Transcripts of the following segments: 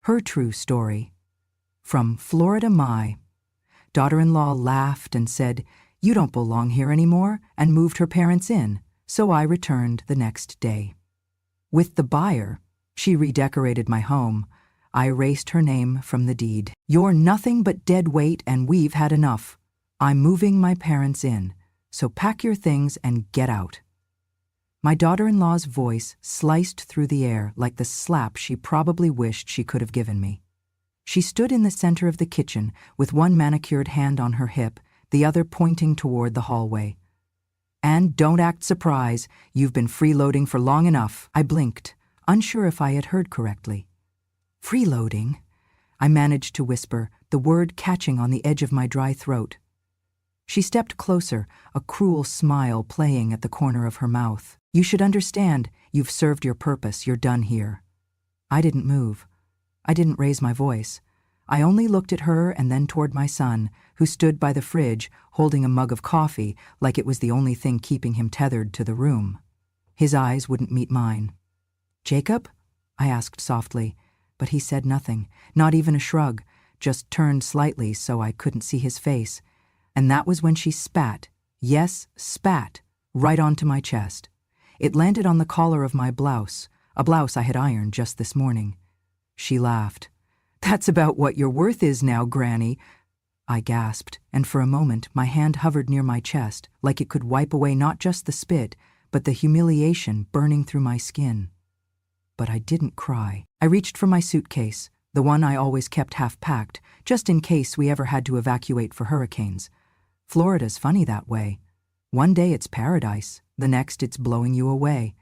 Her true story. From Florida, my daughter-in-law laughed and said, "You don't belong here anymore," and moved her parents in, so I returned the next day. With the buyer, she redecorated my home. I erased her name from the deed. "You're nothing but dead weight and we've had enough. I'm moving my parents in, so pack your things and get out." My daughter-in-law's voice sliced through the air like the slap she probably wished she could have given me. She stood in the center of the kitchen with one manicured hand on her hip, the other pointing toward the hallway. "And don't act surprised, you've been freeloading for long enough." I blinked, unsure if I had heard correctly. "Freeloading?" I managed to whisper, the word catching on the edge of my dry throat. She stepped closer, a cruel smile playing at the corner of her mouth. "You should understand, you've served your purpose, you're done here." I didn't move. I didn't raise my voice. I only looked at her and then toward my son, who stood by the fridge holding a mug of coffee like it was the only thing keeping him tethered to the room. His eyes wouldn't meet mine. "Jacob?" I asked softly, but he said nothing, not even a shrug, just turned slightly so I couldn't see his face. And that was when she spat, yes, spat, right onto my chest. It landed on the collar of my blouse, a blouse I had ironed just this morning. She laughed. "That's about what your worth is now, Granny." I gasped, and for a moment my hand hovered near my chest, like it could wipe away not just the spit, but the humiliation burning through my skin. But I didn't cry. I reached for my suitcase, the one I always kept half-packed, just in case we ever had to evacuate for hurricanes. Florida's funny that way. One day it's paradise, the next it's blowing you away.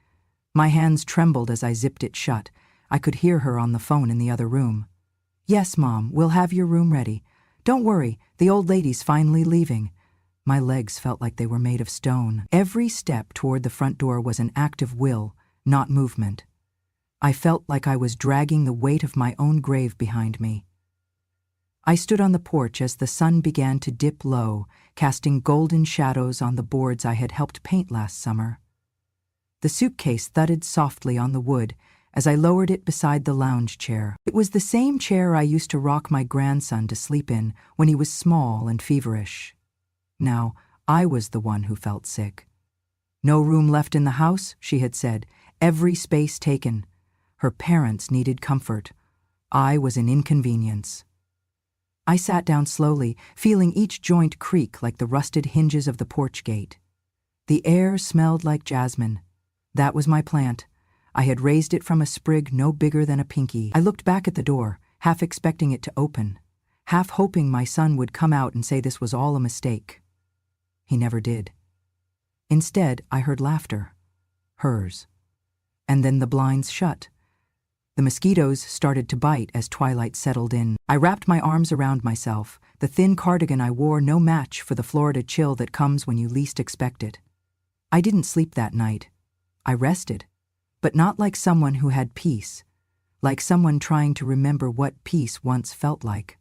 My hands trembled as I zipped it shut. I could hear her on the phone in the other room. "Yes, Mom, we'll have your room ready. Don't worry, the old lady's finally leaving." My legs felt like they were made of stone. Every step toward the front door was an act of will, not movement. I felt like I was dragging the weight of my own grave behind me. I stood on the porch as the sun began to dip low, casting golden shadows on the boards I had helped paint last summer. The suitcase thudded softly on the wood as I lowered it beside the lounge chair. It was the same chair I used to rock my grandson to sleep in when he was small and feverish. Now, I was the one who felt sick. "No room left in the house," she had said. "Every space taken." Her parents needed comfort. I was an inconvenience. I sat down slowly, feeling each joint creak like the rusted hinges of the porch gate. The air smelled like jasmine. That was my plant. I had raised it from a sprig no bigger than a pinky. I looked back at the door, half expecting it to open, half hoping my son would come out and say this was all a mistake. He never did. Instead, I heard laughter. Hers. And then the blinds shut. The mosquitoes started to bite as twilight settled in. I wrapped my arms around myself, the thin cardigan I wore no match for the Florida chill that comes when you least expect it. I didn't sleep that night. I rested, but not like someone who had peace, like someone trying to remember what peace once felt like.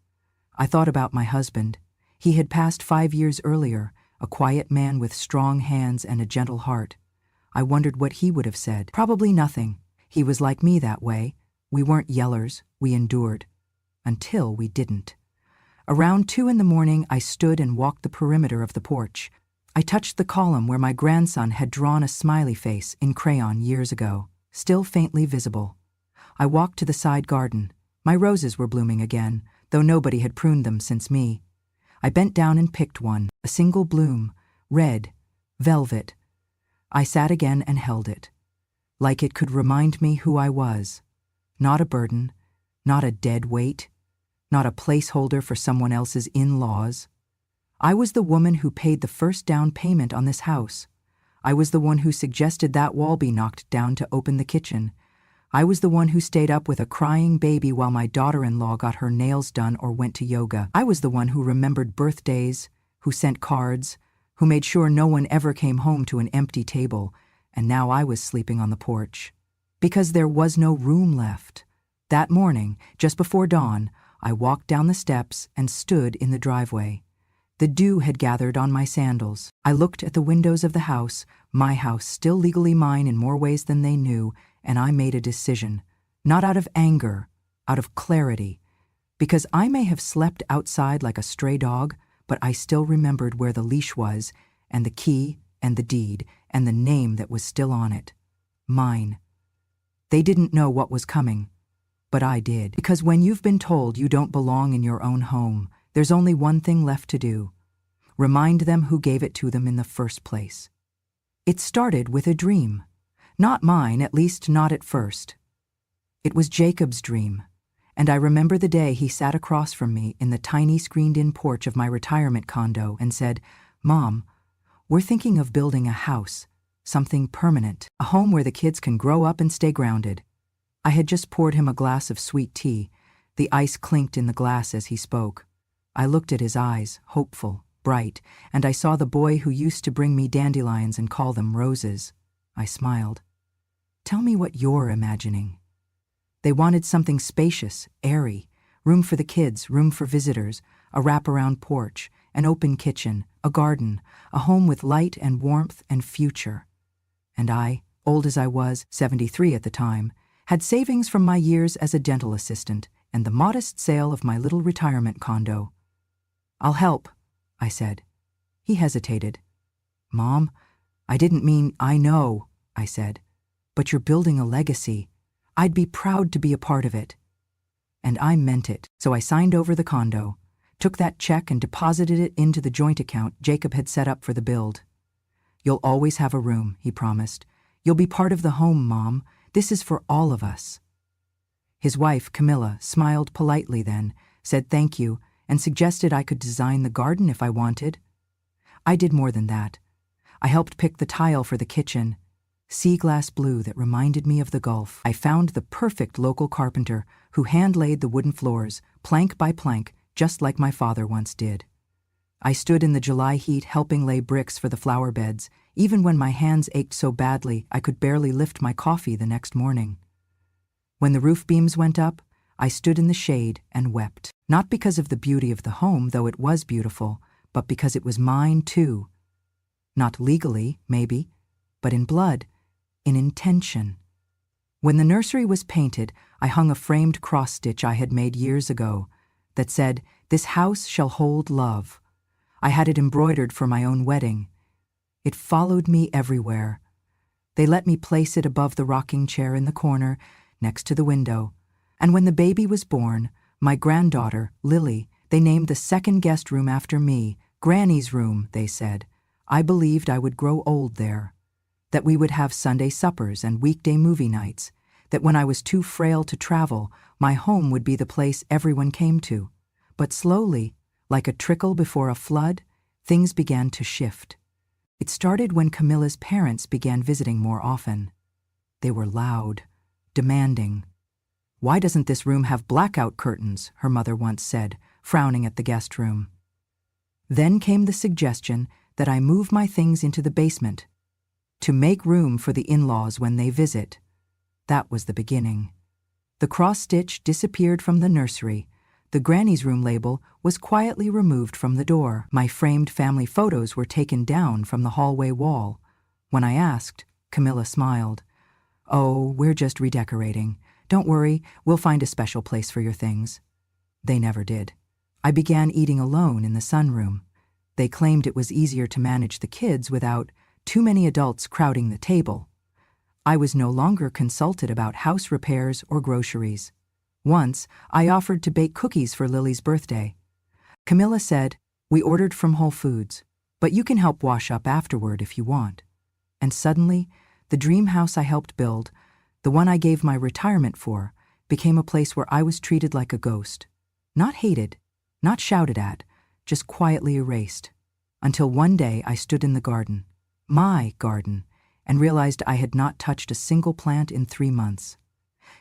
I thought about my husband. He had passed 5 years earlier, a quiet man with strong hands and a gentle heart. I wondered what he would have said. Probably nothing. He was like me that way. We weren't yellers, we endured. Until we didn't. Around 2 in the morning, I stood and walked the perimeter of the porch. I touched the column where my grandson had drawn a smiley face in crayon years ago, still faintly visible. I walked to the side garden. My roses were blooming again, though nobody had pruned them since me. I bent down and picked one, a single bloom, red, velvet. I sat again and held it, like it could remind me who I was. Not a burden, not a dead weight, not a placeholder for someone else's in-laws. I was the woman who paid the first down payment on this house. I was the one who suggested that wall be knocked down to open the kitchen. I was the one who stayed up with a crying baby while my daughter-in-law got her nails done or went to yoga. I was the one who remembered birthdays, who sent cards, who made sure no one ever came home to an empty table, and now I was sleeping on the porch. Because there was no room left. That morning, just before dawn, I walked down the steps and stood in the driveway. The dew had gathered on my sandals. I looked at the windows of the house, my house still legally mine in more ways than they knew, and I made a decision. Not out of anger, out of clarity, because I may have slept outside like a stray dog, but I still remembered where the leash was, and the key, and the deed, and the name that was still on it. Mine. They didn't know what was coming, but I did. Because when you've been told you don't belong in your own home, there's only one thing left to do: remind them who gave it to them in the first place. It started with a dream. Not mine, at least not at first. It was Jacob's dream, and I remember the day he sat across from me in the tiny screened-in porch of my retirement condo and said, "Mom, we're thinking of building a house, something permanent, a home where the kids can grow up and stay grounded." I had just poured him a glass of sweet tea. The ice clinked in the glass as he spoke. I looked at his eyes, hopeful, bright, and I saw the boy who used to bring me dandelions and call them roses. I smiled. "Tell me what you're imagining." They wanted something spacious, airy, room for the kids, room for visitors, a wraparound porch, an open kitchen, a garden, a home with light and warmth and future. And I, old as I was, 73 at the time, had savings from my years as a dental assistant and the modest sale of my little retirement condo. "I'll help," I said. He hesitated. "Mom, I didn't mean—" "I know," I said, "but you're building a legacy. I'd be proud to be a part of it." And I meant it, so I signed over the condo, took that check and deposited it into the joint account Jacob had set up for the build. "You'll always have a room," he promised. "You'll be part of the home, Mom. This is for all of us." His wife, Camilla, smiled politely then, said thank you, and suggested I could design the garden if I wanted. I did more than that. I helped pick the tile for the kitchen, sea glass blue that reminded me of the Gulf. I found the perfect local carpenter who hand-laid the wooden floors, plank by plank, just like my father once did. I stood in the July heat helping lay bricks for the flower beds, even when my hands ached so badly I could barely lift my coffee the next morning. When the roof beams went up, I stood in the shade and wept, not because of the beauty of the home, though it was beautiful, but because it was mine too. Not legally, maybe, but in blood, in intention. When the nursery was painted, I hung a framed cross-stitch I had made years ago that said, "This house shall hold love." I had it embroidered for my own wedding. It followed me everywhere. They let me place it above the rocking chair in the corner, next to the window. And when the baby was born, my granddaughter, Lily, they named the second guest room after me, Granny's room, they said. I believed I would grow old there, that we would have Sunday suppers and weekday movie nights, that when I was too frail to travel, my home would be the place everyone came to. But slowly, like a trickle before a flood, things began to shift. It started when Camilla's parents began visiting more often. They were loud, demanding. "Why doesn't this room have blackout curtains?" her mother once said, frowning at the guest room. Then came the suggestion that I move my things into the basement, to make room for the in-laws when they visit. That was the beginning. The cross-stitch disappeared from the nursery. The Granny's room label was quietly removed from the door. My framed family photos were taken down from the hallway wall. When I asked, Camilla smiled. "Oh, we're just redecorating. Don't worry, we'll find a special place for your things." They never did. I began eating alone in the sunroom. They claimed it was easier to manage the kids without too many adults crowding the table. I was no longer consulted about house repairs or groceries. Once, I offered to bake cookies for Lily's birthday. Camilla said, "We ordered from Whole Foods, but you can help wash up afterward if you want." And suddenly, the dream house I helped build, the one I gave my retirement for, became a place where I was treated like a ghost. Not hated, not shouted at, just quietly erased. Until one day I stood in the garden, my garden, and realized I had not touched a single plant in 3 months.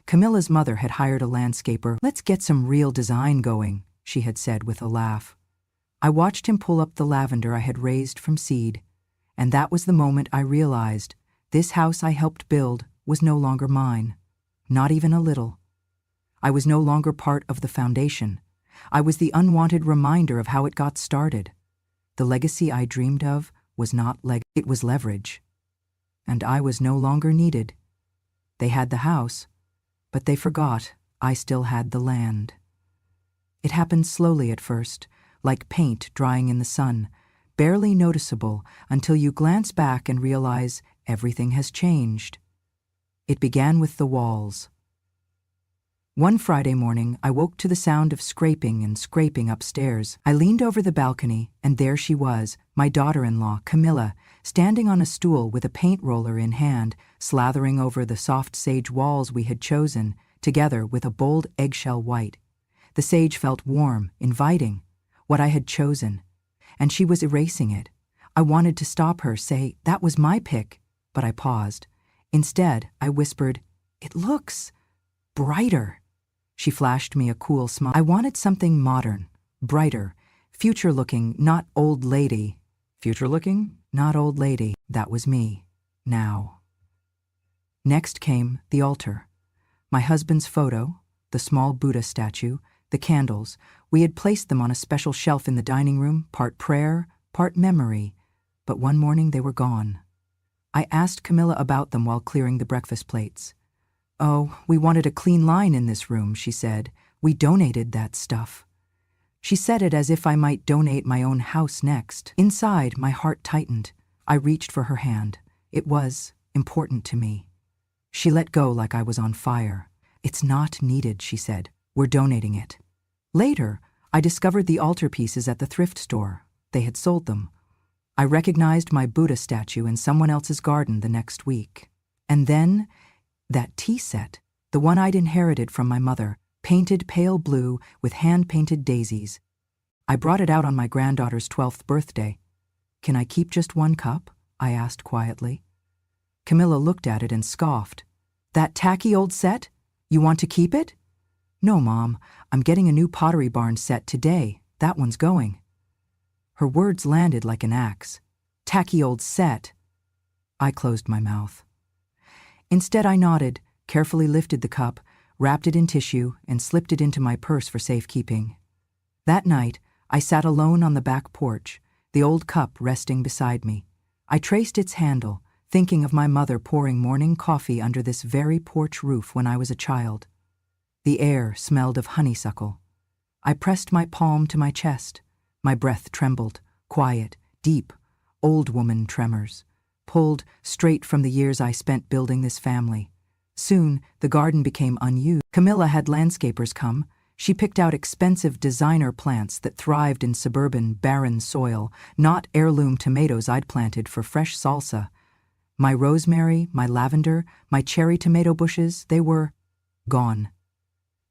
Camilla's mother had hired a landscaper. "Let's get some real design going," she had said with a laugh. I watched him pull up the lavender I had raised from seed, and that was the moment I realized this house I helped build was no longer mine, not even a little. I was no longer part of the foundation. I was the unwanted reminder of how it got started. The legacy I dreamed of was not it was leverage. And I was no longer needed. They had the house, but they forgot I still had the land. It happened slowly at first, like paint drying in the sun, barely noticeable until you glance back and realize everything has changed. It began with the walls. One Friday morning, I woke to the sound of scraping and scraping upstairs. I leaned over the balcony, and there she was, my daughter-in-law, Camilla, standing on a stool with a paint roller in hand, slathering over the soft sage walls we had chosen, together with a bold eggshell white. The sage felt warm, inviting, what I had chosen, and she was erasing it. I wanted to stop her, say, that was my pick, but I paused. Instead, I whispered, it looks brighter. She flashed me a cool smile. I wanted something modern, brighter, future-looking, not old lady. Future-looking, not old lady. That was me, now. Next came the altar. My husband's photo, the small Buddha statue, the candles. We had placed them on a special shelf in the dining room, part prayer, part memory. But one morning they were gone. I asked Camilla about them while clearing the breakfast plates. Oh, we wanted a clean line in this room, she said. We donated that stuff. She said it as if I might donate my own house next. Inside, my heart tightened. I reached for her hand. It was important to me. She let go like I was on fire. It's not needed, she said. We're donating it. Later, I discovered the altarpieces at the thrift store. They had sold them. I recognized my Buddha statue in someone else's garden the next week. And then, that tea set, the one I'd inherited from my mother, painted pale blue with hand-painted daisies. I brought it out on my granddaughter's 12th birthday. Can I keep just one cup? I asked quietly. Camilla looked at it and scoffed. That tacky old set? You want to keep it? No, Mom. I'm getting a new Pottery Barn set today. That one's going. Her words landed like an axe. Tacky old set. I closed my mouth. Instead, I nodded, carefully lifted the cup, wrapped it in tissue, and slipped it into my purse for safekeeping. That night, I sat alone on the back porch, the old cup resting beside me. I traced its handle, thinking of my mother pouring morning coffee under this very porch roof when I was a child. The air smelled of honeysuckle. I pressed my palm to my chest. My breath trembled, quiet, deep, old woman tremors, pulled straight from the years I spent building this family. Soon, the garden became unused. Camilla had landscapers come. She picked out expensive designer plants that thrived in suburban, barren soil, not heirloom tomatoes I'd planted for fresh salsa. My rosemary, my lavender, my cherry tomato bushes, they were gone.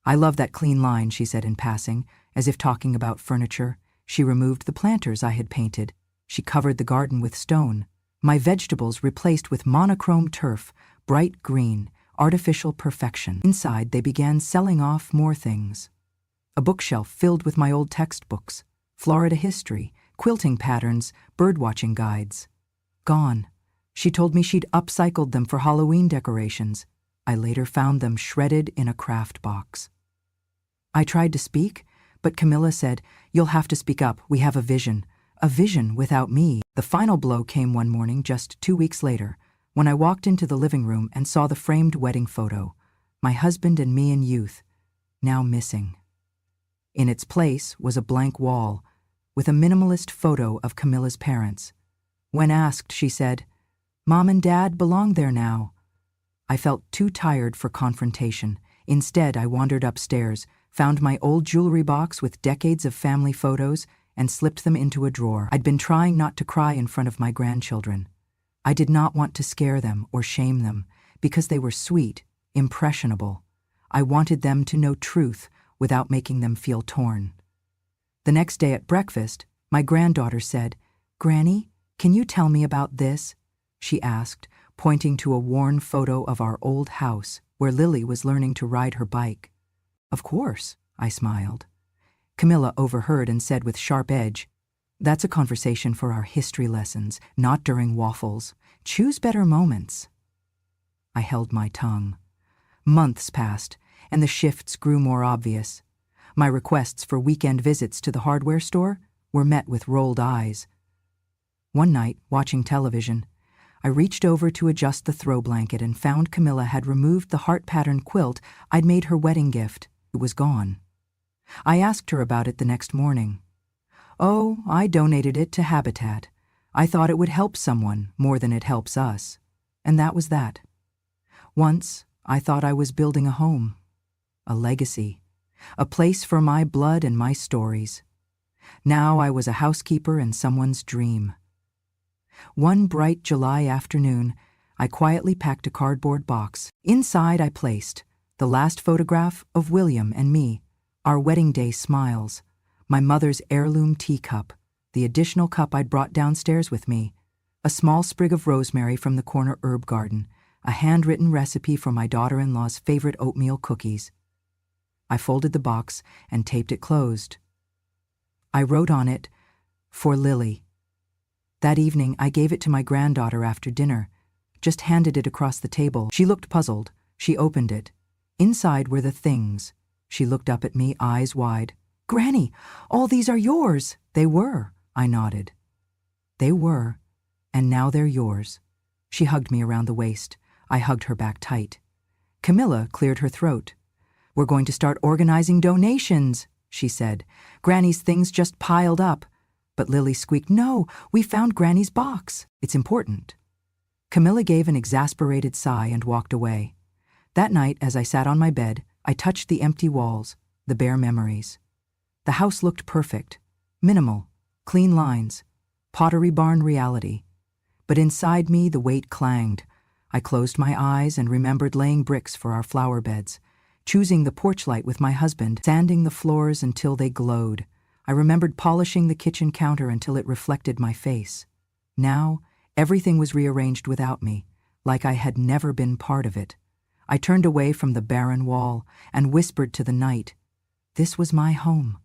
I love that clean line, she said in passing, as if talking about furniture. She removed the planters I had painted. She covered the garden with stone. My vegetables replaced with monochrome turf, bright green, artificial perfection. Inside, they began selling off more things. A bookshelf filled with my old textbooks, Florida history, quilting patterns, birdwatching guides. Gone. She told me she'd upcycled them for Halloween decorations. I later found them shredded in a craft box. I tried to speak, but Camilla said, "You'll have to speak up. We have a vision. A vision without me." The final blow came one morning just 2 weeks later, when I walked into the living room and saw the framed wedding photo, my husband and me in youth, now missing. In its place was a blank wall, with a minimalist photo of Camilla's parents. When asked, she said, "Mom and Dad belong there now." I felt too tired for confrontation. Instead, I wandered upstairs, found my old jewelry box with decades of family photos, and slipped them into a drawer. I'd been trying not to cry in front of my grandchildren. I did not want to scare them or shame them, because they were sweet, impressionable. I wanted them to know truth without making them feel torn. The next day at breakfast, my granddaughter said, "Granny, can you tell me about this?" she asked, pointing to a worn photo of our old house where Lily was learning to ride her bike. "Of course," I smiled. Camilla overheard and said with sharp edge, "That's a conversation for our history lessons, not during waffles. Choose better moments." I held my tongue. Months passed, and the shifts grew more obvious. My requests for weekend visits to the hardware store were met with rolled eyes. One night, watching television, I reached over to adjust the throw blanket and found Camilla had removed the heart-patterned quilt I'd made her wedding gift. It was gone. I asked her about it the next morning. "Oh, I donated it to Habitat. I thought it would help someone more than it helps us." And that was that. Once, I thought I was building a home, a legacy, a place for my blood and my stories. Now I was a housekeeper in someone's dream. One bright July afternoon, I quietly packed a cardboard box. Inside I placed the last photograph of William and me, our wedding day smiles, my mother's heirloom teacup, the additional cup I'd brought downstairs with me, a small sprig of rosemary from the corner herb garden, a handwritten recipe for my daughter-in-law's favorite oatmeal cookies. I folded the box and taped it closed. I wrote on it, "For Lily." That evening, I gave it to my granddaughter after dinner, just handed it across the table. She looked puzzled. She opened it. Inside were the things. She looked up at me, eyes wide. "Granny, all these are yours." "They were," I nodded. "They were, and now they're yours." She hugged me around the waist. I hugged her back tight. Camilla cleared her throat. "We're going to start organizing donations," she said. "Granny's things just piled up." But Lily squeaked, "No, we found Granny's box. It's important." Camilla gave an exasperated sigh and walked away. That night, as I sat on my bed, I touched the empty walls, the bare memories. The house looked perfect, minimal, clean lines, Pottery Barn reality. But inside me, the weight clanged. I closed my eyes and remembered laying bricks for our flower beds, choosing the porch light with my husband, sanding the floors until they glowed. I remembered polishing the kitchen counter until it reflected my face. Now, everything was rearranged without me, like I had never been part of it. I turned away from the barren wall and whispered to the night, "This was my home,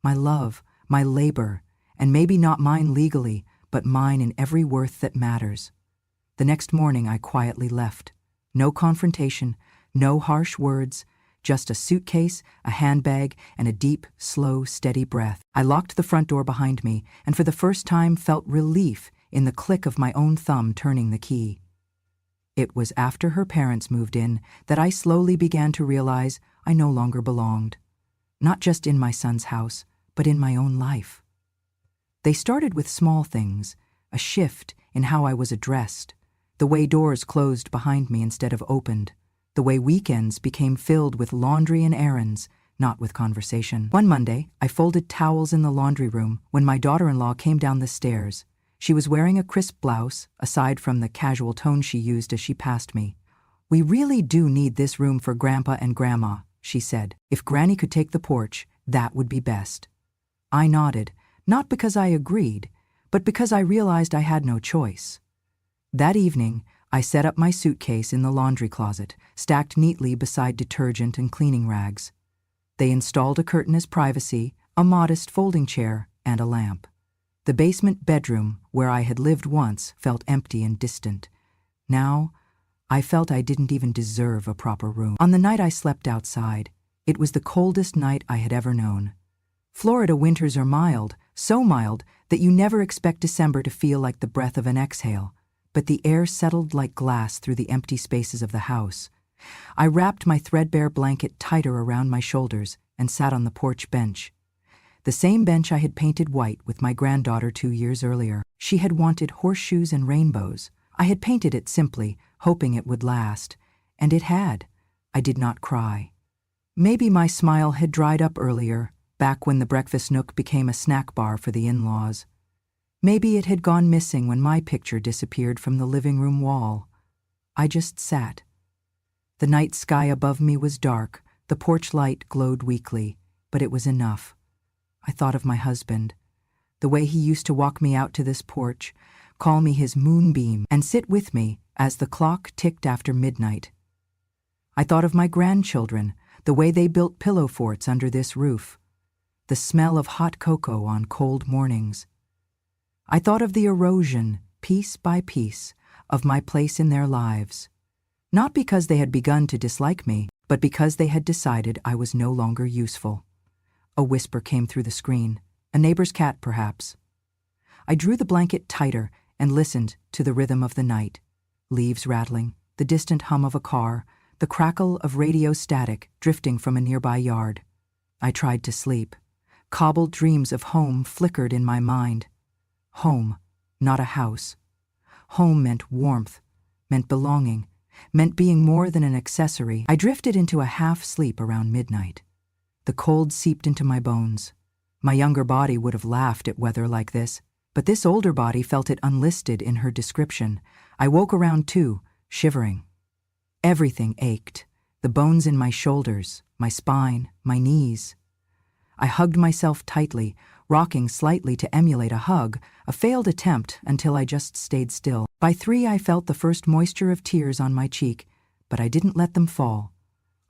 my love, my labor, and maybe not mine legally, but mine in every worth that matters." The next morning I quietly left. No confrontation, no harsh words, just a suitcase, a handbag, and a deep, slow, steady breath. I locked the front door behind me and for the first time felt relief in the click of my own thumb turning the key. It was after her parents moved in that I slowly began to realize I no longer belonged. Not just in my son's house, but in my own life. They started with small things, a shift in how I was addressed, the way doors closed behind me instead of opened, the way weekends became filled with laundry and errands, not with conversation. One Monday, I folded towels in the laundry room when my daughter-in-law came down the stairs. She was wearing a crisp blouse, aside from the casual tone she used as she passed me. "We really do need this room for Grandpa and Grandma," she said. "If Granny could take the porch, that would be best." I nodded, not because I agreed, but because I realized I had no choice. That evening, I set up my suitcase in the laundry closet, stacked neatly beside detergent and cleaning rags. They installed a curtain as privacy, a modest folding chair, and a lamp. The basement bedroom, where I had lived once, felt empty and distant. Now, I felt I didn't even deserve a proper room. On the night I slept outside, it was the coldest night I had ever known. Florida winters are mild, so mild that you never expect December to feel like the breath of an exhale, but the air settled like glass through the empty spaces of the house. I wrapped my threadbare blanket tighter around my shoulders and sat on the porch bench. The same bench I had painted white with my granddaughter 2 years earlier. She had wanted horseshoes and rainbows. I had painted it simply, hoping it would last, and it had. I did not cry. Maybe my smile had dried up earlier, back when the breakfast nook became a snack bar for the in-laws. Maybe it had gone missing when my picture disappeared from the living room wall. I just sat. The night sky above me was dark, the porch light glowed weakly, but it was enough. I thought of my husband, the way he used to walk me out to this porch, call me his moonbeam, and sit with me as the clock ticked after midnight. I thought of my grandchildren, the way they built pillow forts under this roof, the smell of hot cocoa on cold mornings. I thought of the erosion, piece by piece, of my place in their lives, not because they had begun to dislike me, but because they had decided I was no longer useful. A whisper came through the screen, a neighbor's cat perhaps. I drew the blanket tighter and listened to the rhythm of the night. leaves rattling, the distant hum of a car, the crackle of radio static drifting from a nearby yard. I tried to sleep. Cobbled dreams of home flickered in my mind. Home, not a house. Home meant warmth, meant belonging, meant being more than an accessory. I drifted into a half-sleep around midnight. The cold seeped into my bones. My younger body would have laughed at weather like this, but this older body felt it unlisted in her description. I woke around 2, shivering. Everything ached, the bones in my shoulders, my spine, my knees. I hugged myself tightly, rocking slightly to emulate a hug, a failed attempt until I just stayed still. By 3, I felt the first moisture of tears on my cheek, but I didn't let them fall.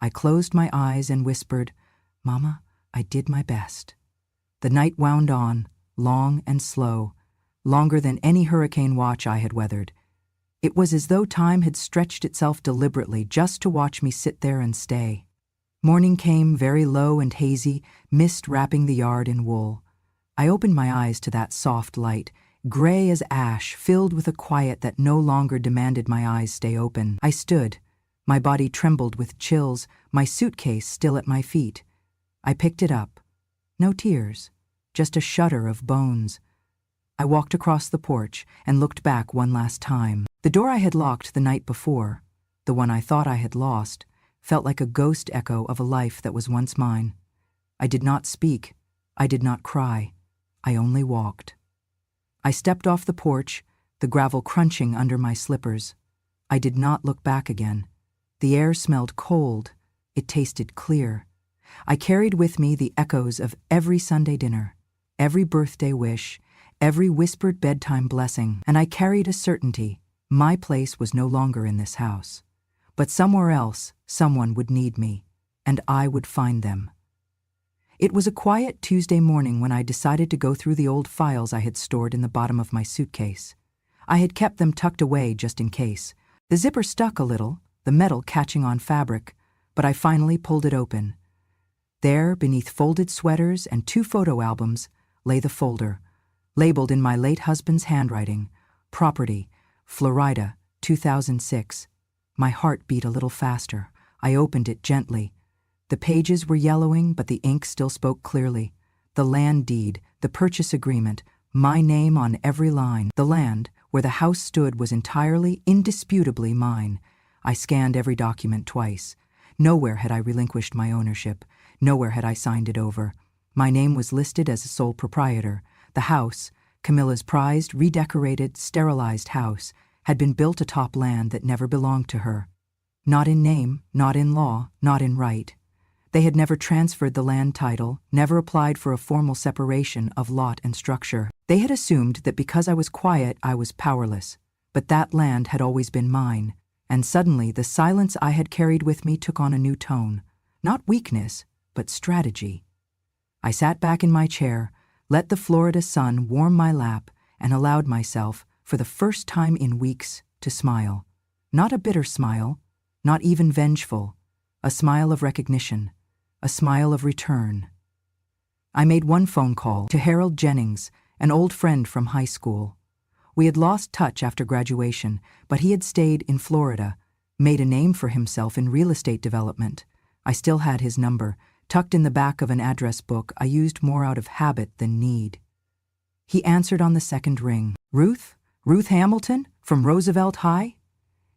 I closed my eyes and whispered, "Mama, I did my best." The night wound on, long and slow, longer than any hurricane watch I had weathered. It was as though time had stretched itself deliberately just to watch me sit there and stay. Morning came, very low and hazy, mist wrapping the yard in wool. I opened my eyes to that soft light, gray as ash, filled with a quiet that no longer demanded my eyes stay open. I stood. My body trembled with chills, my suitcase still at my feet. I picked it up. No tears, just a shudder of bones. I walked across the porch and looked back one last time. The door I had locked the night before, the one I thought I had lost, felt like a ghost echo of a life that was once mine. I did not speak. I did not cry. I only walked. I stepped off the porch, the gravel crunching under my slippers. I did not look back again. The air smelled cold. It tasted clear. I carried with me the echoes of every Sunday dinner, every birthday wish, every whispered bedtime blessing, and I carried a certainty. My place was no longer in this house. But somewhere else, someone would need me, and I would find them. It was a quiet Tuesday morning when I decided to go through the old files I had stored in the bottom of my suitcase. I had kept them tucked away just in case. The zipper stuck a little, the metal catching on fabric, but I finally pulled it open. There, beneath folded sweaters and 2 photo albums, lay the folder, labeled in my late husband's handwriting, Property, Florida, 2006. My heart beat a little faster. I opened it gently. The pages were yellowing, but the ink still spoke clearly. The land deed, the purchase agreement, my name on every line. The land, where the house stood, was entirely, indisputably mine. I scanned every document twice. Nowhere had I relinquished my ownership. Nowhere had I signed it over. My name was listed as a sole proprietor. The house, Camilla's prized, redecorated, sterilized house, had been built atop land that never belonged to her. Not in name, not in law, not in right. They had never transferred the land title, never applied for a formal separation of lot and structure. They had assumed that because I was quiet, I was powerless. But that land had always been mine, and suddenly the silence I had carried with me took on a new tone. Not weakness, but strategy. I sat back in my chair, let the Florida sun warm my lap, and allowed myself, for the first time in weeks, to smile. Not a bitter smile, not even vengeful, a smile of recognition, a smile of return. I made one phone call to Harold Jennings, an old friend from high school. We had lost touch after graduation, but he had stayed in Florida, made a name for himself in real estate development. I still had his number, tucked in the back of an address book I used more out of habit than need. He answered on the second ring. "Ruth? Ruth Hamilton? From Roosevelt High?"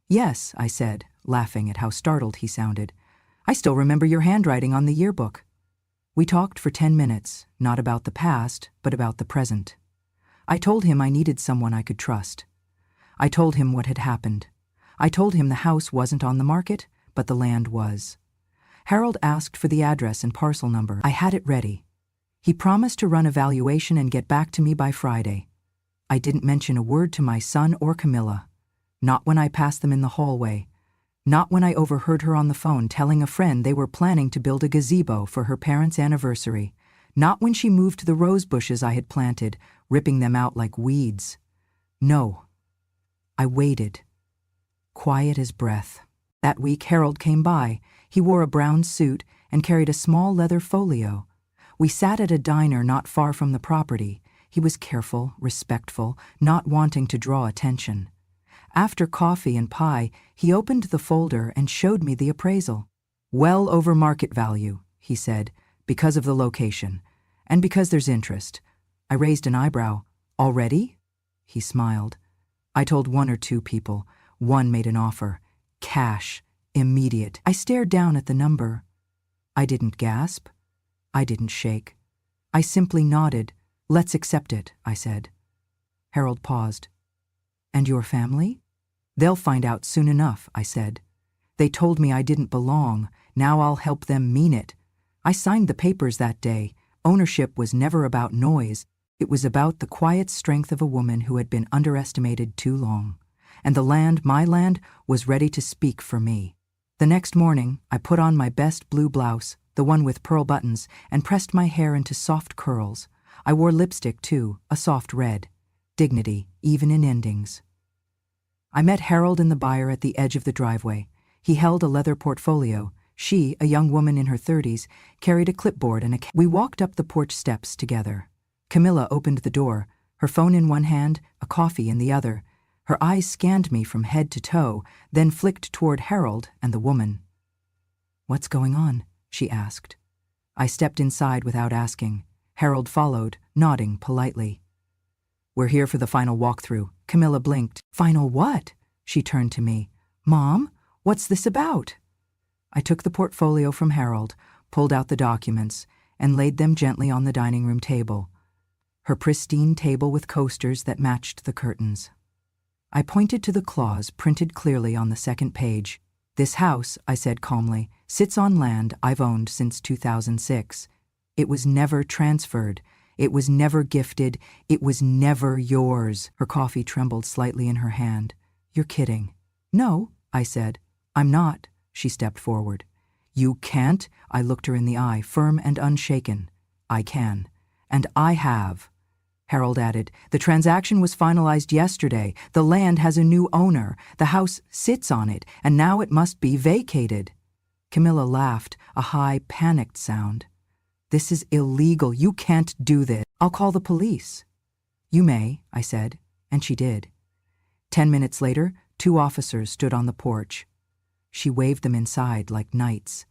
"Yes," I said, laughing at how startled he sounded. "I still remember your handwriting on the yearbook." We talked for 10 minutes, not about the past, but about the present. I told him I needed someone I could trust. I told him what had happened. I told him the house wasn't on the market, but the land was. Harold asked for the address and parcel number. I had it ready. He promised to run a valuation and get back to me by Friday. I didn't mention a word to my son or Camilla. Not when I passed them in the hallway. Not when I overheard her on the phone telling a friend they were planning to build a gazebo for her parents' anniversary. Not when she moved the rose bushes I had planted, ripping them out like weeds. No. I waited. Quiet as breath. That week Harold came by. He wore a brown suit and carried a small leather folio. We sat at a diner not far from the property. He was careful, respectful, not wanting to draw attention. After coffee and pie, he opened the folder and showed me the appraisal. Well over market value, he said, because of the location. And because there's interest. I raised an eyebrow. Already? He smiled. I told 1 or 2 people. One made an offer. Cash. Immediate. I stared down at the number. I didn't gasp. I didn't shake. I simply nodded. Let's accept it, I said. Harold paused. And your family? They'll find out soon enough, I said. They told me I didn't belong. Now I'll help them mean it. I signed the papers that day. Ownership was never about noise. It was about the quiet strength of a woman who had been underestimated too long. And the land, my land, was ready to speak for me. The next morning, I put on my best blue blouse, the one with pearl buttons, and pressed my hair into soft curls. I wore lipstick, too, a soft red. Dignity, even in endings. I met Harold and the buyer at the edge of the driveway. He held a leather portfolio. She, a young woman in her 30s, carried a clipboard and we walked up the porch steps together. Camilla opened the door, her phone in one hand, a coffee in the other. Her eyes scanned me from head to toe, then flicked toward Harold and the woman. "What's going on?" she asked. I stepped inside without asking. Harold followed, nodding politely. "We're here for the final walkthrough." Camilla blinked. "Final what?" She turned to me. "Mom, what's this about?" I took the portfolio from Harold, pulled out the documents, and laid them gently on the dining room table. Her pristine table with coasters that matched the curtains. I pointed to the clause printed clearly on the second page. "This house," I said calmly, "sits on land I've owned since 2006. It was never transferred. It was never gifted. It was never yours." Her coffee trembled slightly in her hand. "You're kidding." "No," I said. "I'm not." She stepped forward. "You can't?" I looked her in the eye, firm and unshaken. "I can. And I have." Harold added, "The transaction was finalized yesterday. The land has a new owner. The house sits on it, and now it must be vacated." Camilla laughed, a high, panicked sound. "This is illegal. You can't do this. I'll call the police." "You may," I said, and she did. 10 minutes later, 2 officers stood on the porch. She waved them inside like knights.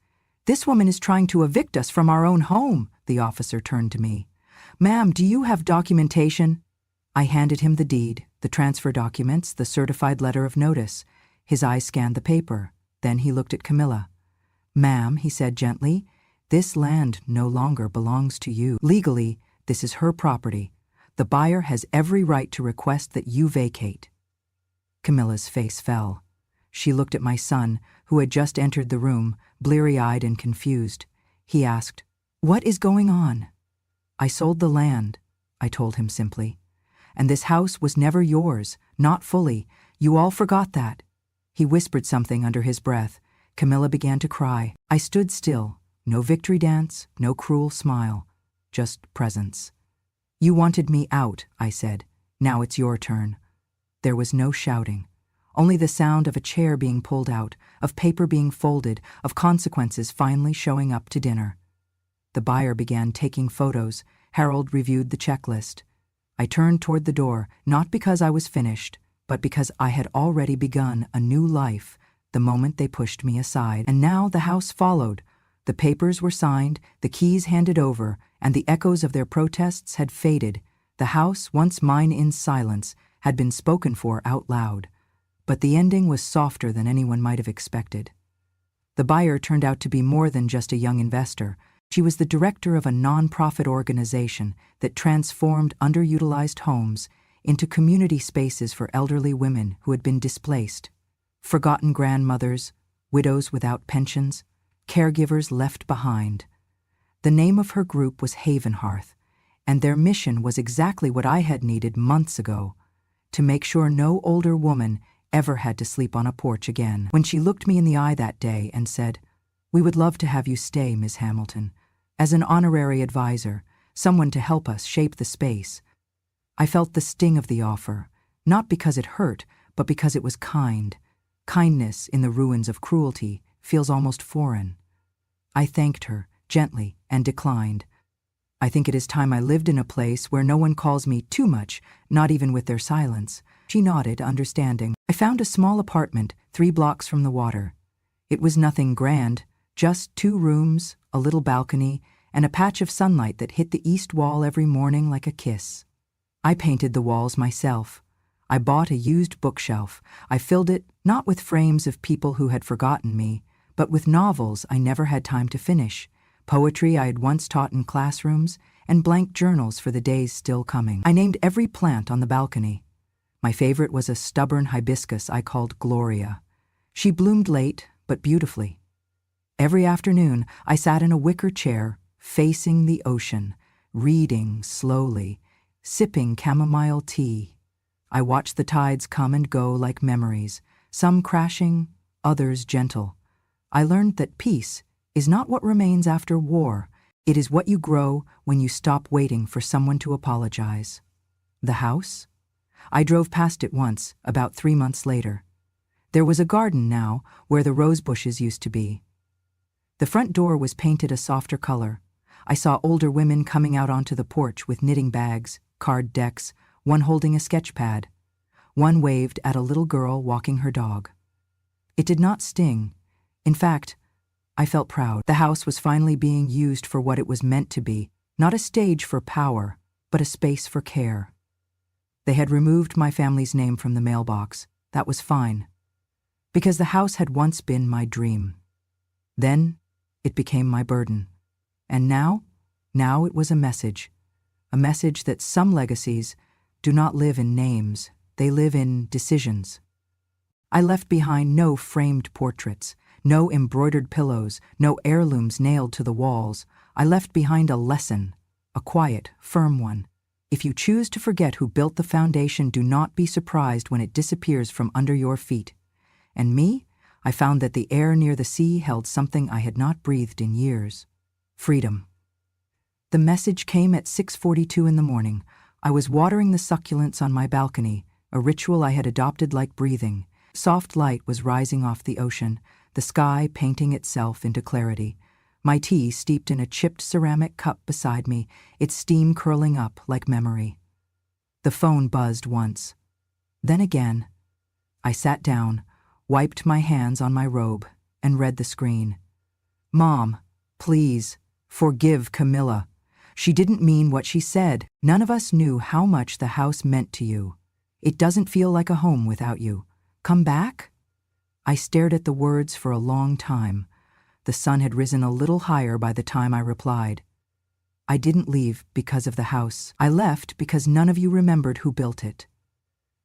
"This woman is trying to evict us from our own home." The officer turned to me. "Ma'am, do you have documentation?" I handed him the deed, the transfer documents, the certified letter of notice. His eyes scanned the paper. Then he looked at Camilla. "Ma'am," he said gently, "this land no longer belongs to you. Legally, this is her property. The buyer has every right to request that you vacate." Camilla's face fell. She looked at my son, who had just entered the room, bleary-eyed and confused. He asked, "What is going on?" "I sold the land," I told him simply. "And this house was never yours, not fully. You all forgot that." He whispered something under his breath. Camilla began to cry. I stood still. No victory dance, no cruel smile. Just presence. "You wanted me out," I said. "Now it's your turn." There was no shouting. Only the sound of a chair being pulled out, of paper being folded, of consequences finally showing up to dinner. The buyer began taking photos. Harold reviewed the checklist. I turned toward the door, not because I was finished, but because I had already begun a new life the moment they pushed me aside. And now the house followed. The papers were signed, the keys handed over, and the echoes of their protests had faded. The house, once mine in silence, had been spoken for out loud. But the ending was softer than anyone might have expected. The buyer turned out to be more than just a young investor. She was the director of a non-profit organization that transformed underutilized homes into community spaces for elderly women who had been displaced, forgotten grandmothers, widows without pensions, caregivers left behind. The name of her group was Havenhearth, and their mission was exactly what I had needed months ago, to make sure no older woman ever had to sleep on a porch again. When she looked me in the eye that day and said, "We would love to have you stay, Ms. Hamilton, as an honorary advisor, someone to help us shape the space," I felt the sting of the offer, not because it hurt, but because it was kind. Kindness in the ruins of cruelty feels almost foreign. I thanked her, gently, and declined. I think it is time I lived in a place where no one calls me too much, not even with their silence. She nodded, understanding. I found a small apartment 3 blocks from the water. It was nothing grand, just 2 rooms, a little balcony, and a patch of sunlight that hit the east wall every morning like a kiss. I painted the walls myself. I bought a used bookshelf. I filled it not with frames of people who had forgotten me, but with novels I never had time to finish, poetry I had once taught in classrooms, and blank journals for the days still coming. I named every plant on the balcony. My favorite was a stubborn hibiscus I called Gloria. She bloomed late, but beautifully. Every afternoon, I sat in a wicker chair, facing the ocean, reading slowly, sipping chamomile tea. I watched the tides come and go like memories, some crashing, others gentle. I learned that peace is not what remains after war. It is what you grow when you stop waiting for someone to apologize. The house? I drove past it once, about 3 months later. There was a garden now where the rose bushes used to be. The front door was painted a softer color. I saw older women coming out onto the porch with knitting bags, card decks, one holding a sketch pad. One waved at a little girl walking her dog. It did not sting. In fact, I felt proud. The house was finally being used for what it was meant to be, not a stage for power, but a space for care. They had removed my family's name from the mailbox. That was fine, because the house had once been my dream. Then it became my burden. And now it was a message that some legacies do not live in names, they live in decisions. I left behind no framed portraits, no embroidered pillows, no heirlooms nailed to the walls. I left behind a lesson, a quiet, firm one. If you choose to forget who built the foundation, do not be surprised when it disappears from under your feet. And me, I found that the air near the sea held something I had not breathed in years. Freedom. The message came at 6:42 in the morning. I was watering the succulents on my balcony, a ritual I had adopted like breathing. Soft light was rising off the ocean, the sky painting itself into clarity. My tea steeped in a chipped ceramic cup beside me, its steam curling up like memory. The phone buzzed once. Then again. I sat down, wiped my hands on my robe, and read the screen. Mom, please, forgive Camilla. She didn't mean what she said. None of us knew how much the house meant to you. It doesn't feel like a home without you. Come back? I stared at the words for a long time. The sun had risen a little higher by the time I replied. I didn't leave because of the house. I left because none of you remembered who built it.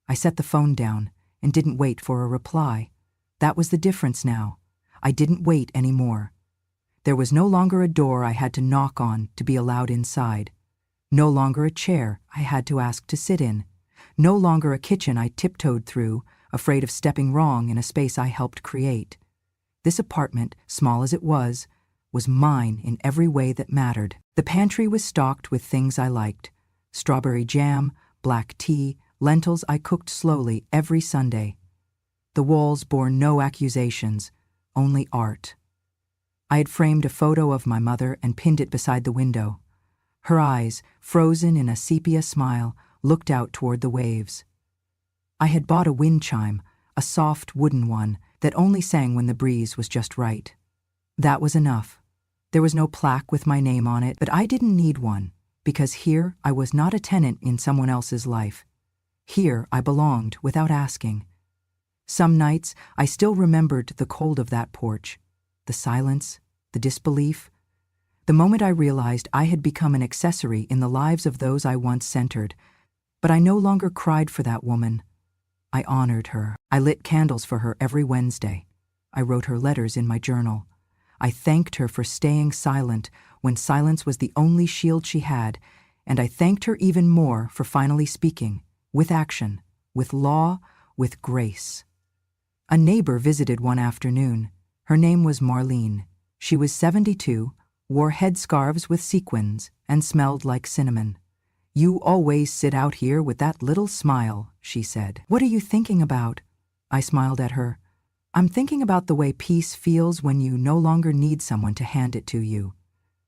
I set the phone down and didn't wait for a reply. That was the difference now. I didn't wait anymore. There was no longer a door I had to knock on to be allowed inside. No longer a chair I had to ask to sit in. No longer a kitchen I tiptoed through, afraid of stepping wrong in a space I helped create. This apartment, small as it was mine in every way that mattered. The pantry was stocked with things I liked: strawberry jam, black tea, lentils I cooked slowly every Sunday. The walls bore no accusations, only art. I had framed a photo of my mother and pinned it beside the window. Her eyes, frozen in a sepia smile, looked out toward the waves. I had bought a wind chime, a soft wooden one that only sang when the breeze was just right. That was enough. There was no plaque with my name on it, but I didn't need one, because here I was not a tenant in someone else's life. Here I belonged without asking. Some nights I still remembered the cold of that porch, the silence, the disbelief. The moment I realized I had become an accessory in the lives of those I once centered. But I no longer cried for that woman. I honored her. I lit candles for her every Wednesday. I wrote her letters in my journal. I thanked her for staying silent when silence was the only shield she had, and I thanked her even more for finally speaking, with action, with law, with grace. A neighbor visited one afternoon. Her name was Marlene. She was 72, wore headscarves with sequins, and smelled like cinnamon. "You always sit out here with that little smile," she said. "What are you thinking about?" I smiled at her. "I'm thinking about the way peace feels when you no longer need someone to hand it to you."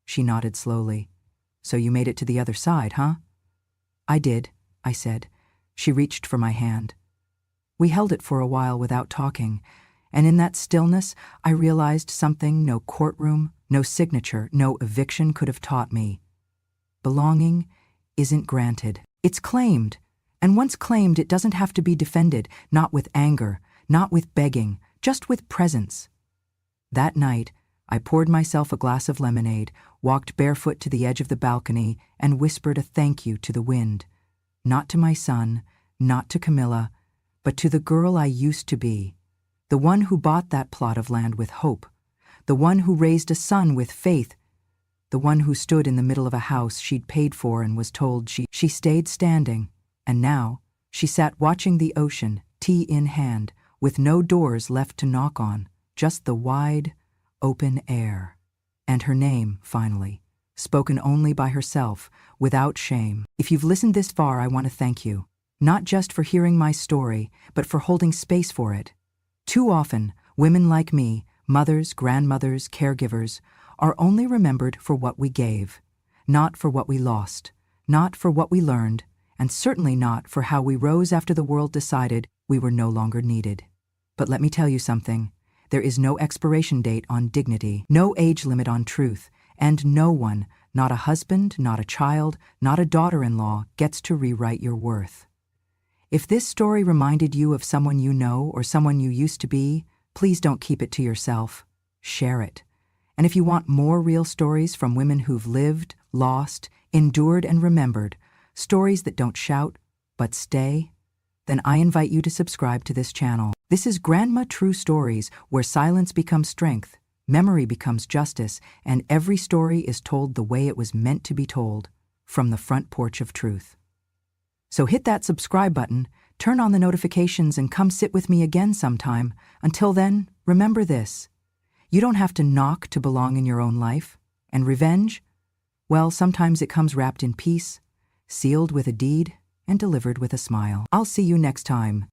She nodded slowly. "So you made it to the other side, huh?" "I did," I said. She reached for my hand. We held it for a while without talking, and in that stillness I realized something no courtroom, no signature, no eviction could have taught me. Belonging isn't granted. It's claimed. And once claimed, it doesn't have to be defended, not with anger, not with begging, just with presence. That night, I poured myself a glass of lemonade, walked barefoot to the edge of the balcony, and whispered a thank you to the wind. Not to my son, not to Camilla, but to the girl I used to be. The one who bought that plot of land with hope. The one who raised a son with faith. The one who stood in the middle of a house she'd paid for and was told she stayed standing. And now, she sat watching the ocean, tea in hand, with no doors left to knock on, just the wide, open air. And her name, finally, spoken only by herself, without shame. If you've listened this far, I want to thank you. Not just for hearing my story, but for holding space for it. Too often, women like me, mothers, grandmothers, caregivers, are only remembered for what we gave, not for what we lost, not for what we learned, and certainly not for how we rose after the world decided we were no longer needed. But let me tell you something. There is no expiration date on dignity, no age limit on truth, and no one, not a husband, not a child, not a daughter-in-law, gets to rewrite your worth. If this story reminded you of someone you know or someone you used to be, please don't keep it to yourself. Share it. And if you want more real stories from women who've lived, lost, endured, and remembered, stories that don't shout, but stay, then I invite you to subscribe to this channel. This is Grandma True Stories, where silence becomes strength, memory becomes justice, and every story is told the way it was meant to be told, from the front porch of truth. So hit that subscribe button, turn on the notifications, and come sit with me again sometime. Until then, remember this. You don't have to knock to belong in your own life. And revenge? Well, sometimes it comes wrapped in peace, sealed with a deed, and delivered with a smile. I'll see you next time.